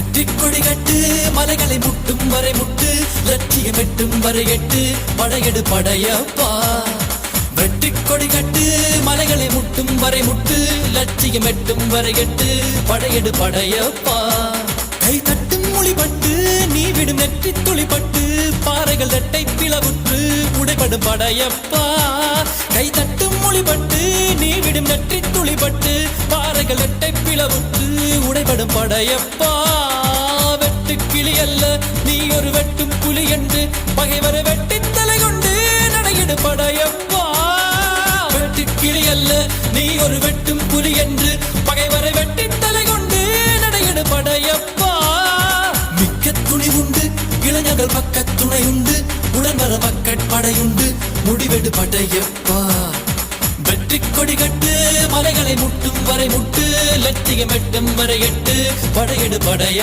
வெற்றிக்கொடி கட்டு மலைகளை முட்டும் வரை முட்டு லட்சியம் எட்டும் வரை எட்டு படையெடு படையப்பா வெற்றிக்கொடி கட்டு மலைகளை முட்டும் வரை முட்டு லட்சியம் எட்டும் வரை எட்டு படையெடு படையப்பா கை தட்டும் மொழிபட்டு நீ விடும் நெற்றி துளிப்பட்டு பாறைகள் ரெட்டை பிளவுற்று உடைபடும் படையப்பா கை தட்டும் மொழிபட்டு நீ விடும் நெற்றி துளிப்பட்டு பாறைகள் ரெட்டை பிளவுற்று உடைபடும் படையப்பா வெட்டு கிளி அல்ல நீ ஒரு வெட்டும் புலி என்று பகைவரை வெட்டி தலை கொண்டு நடையிடு படையப்பா வெட்டு கிளி அல்ல நீ ஒரு வெட்டும் புலி என்று பகைவரை வெட்டி தலை கொண்டு நடையிடு படையப்பா மிக்க துணி உண்டு இளைஞர்கள் பக்க துணை உண்டு உடன்வர மக்கட் படையுண்டு முடிவெடு படையப்பா வெற்றிக்கொடி கட்டு மலைகளை முட்டும் வரை முட்டு லட்சியம் எட்டும் வரை எட்டு படையெடு படைய